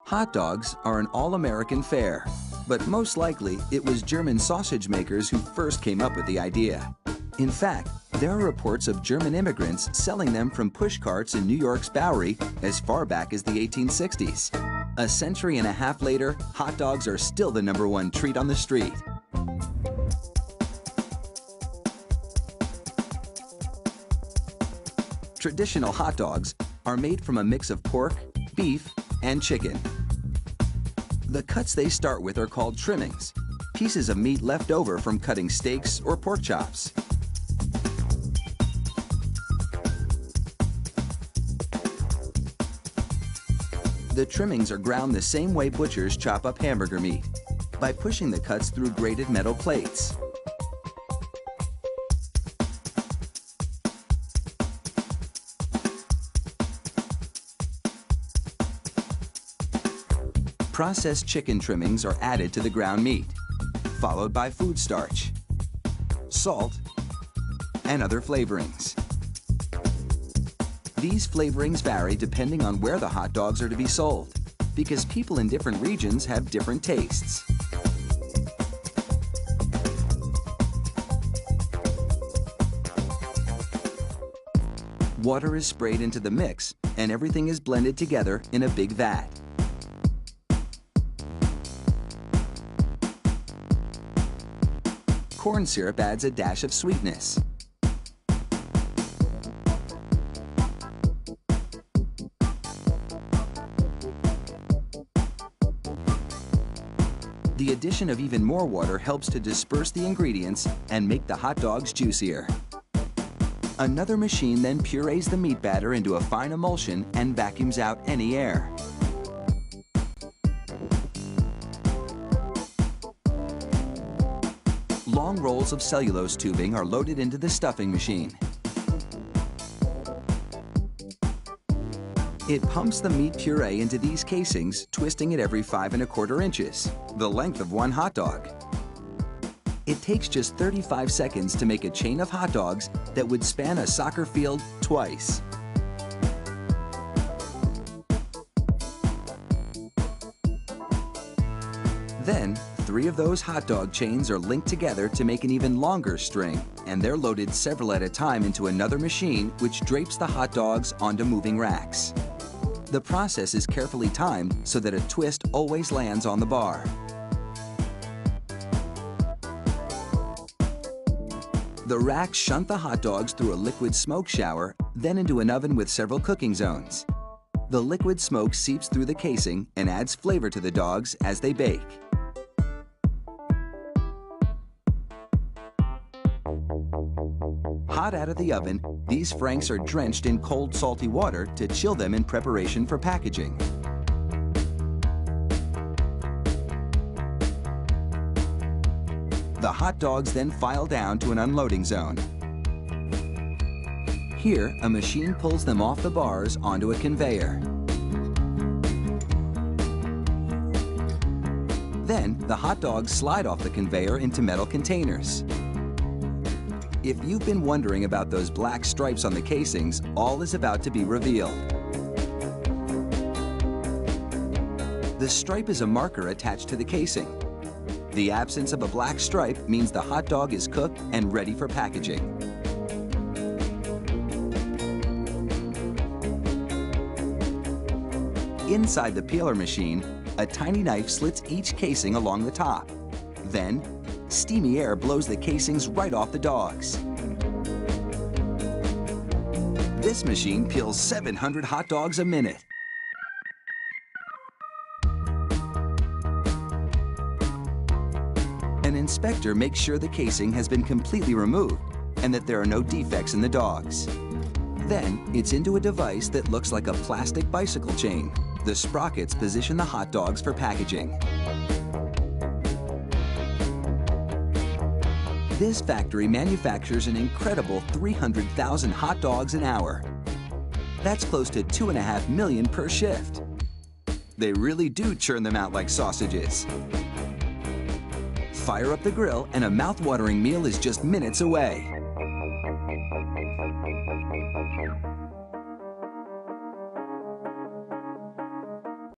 Hot dogs are an all-American fare, but most likely it was German sausage makers who first came up with the idea. In fact, there are reports of German immigrants selling them from push carts in New York's Bowery as far back as the 1860s. A century and a half later, hot dogs are still the #1 treat on the street. Traditional hot dogs are made from a mix of pork, beef, and chicken. The cuts they start with are called trimmings, pieces of meat left over from cutting steaks or pork chops. The trimmings are ground the same way butchers chop up hamburger meat, by pushing the cuts through grated metal plates. Processed chicken trimmings are added to the ground meat, followed by food starch, salt, and other flavorings. These flavorings vary depending on where the hot dogs are to be sold, because people in different regions have different tastes. Water is sprayed into the mix, and everything is blended together in a big vat. Corn syrup adds a dash of sweetness. The addition of even more water helps to disperse the ingredients and make the hot dogs juicier. Another machine then purees the meat batter into a fine emulsion and vacuums out any air. Long rolls of cellulose tubing are loaded into the stuffing machine. It pumps the meat puree into these casings, twisting it every 5 1/4 inches, the length of one hot dog. It takes just 35 seconds to make a chain of hot dogs that would span a soccer field twice. Then, 3 of those hot dog chains are linked together to make an even longer string, and they're loaded several at a time into another machine which drapes the hot dogs onto moving racks. The process is carefully timed so that a twist always lands on the bar. The racks shunt the hot dogs through a liquid smoke shower, then into an oven with several cooking zones. The liquid smoke seeps through the casing and adds flavor to the dogs as they bake. Hot out of the oven, these franks are drenched in cold, salty water to chill them in preparation for packaging. The hot dogs then file down to an unloading zone. Here, a machine pulls them off the bars onto a conveyor. Then, the hot dogs slide off the conveyor into metal containers. If you've been wondering about those black stripes on the casings, all is about to be revealed. The stripe is a marker attached to the casing. The absence of a black stripe means the hot dog is cooked and ready for packaging. Inside the peeler machine, a tiny knife slits each casing along the top. Then, steamy air blows the casings right off the dogs. This machine peels 700 hot dogs a minute. An inspector makes sure the casing has been completely removed and that there are no defects in the dogs. Then, it's into a device that looks like a plastic bicycle chain. The sprockets position the hot dogs for packaging. This factory manufactures an incredible 300,000 hot dogs an hour. That's close to 2.5 million per shift. They really do churn them out like sausages. Fire up the grill and a mouth-watering meal is just minutes away.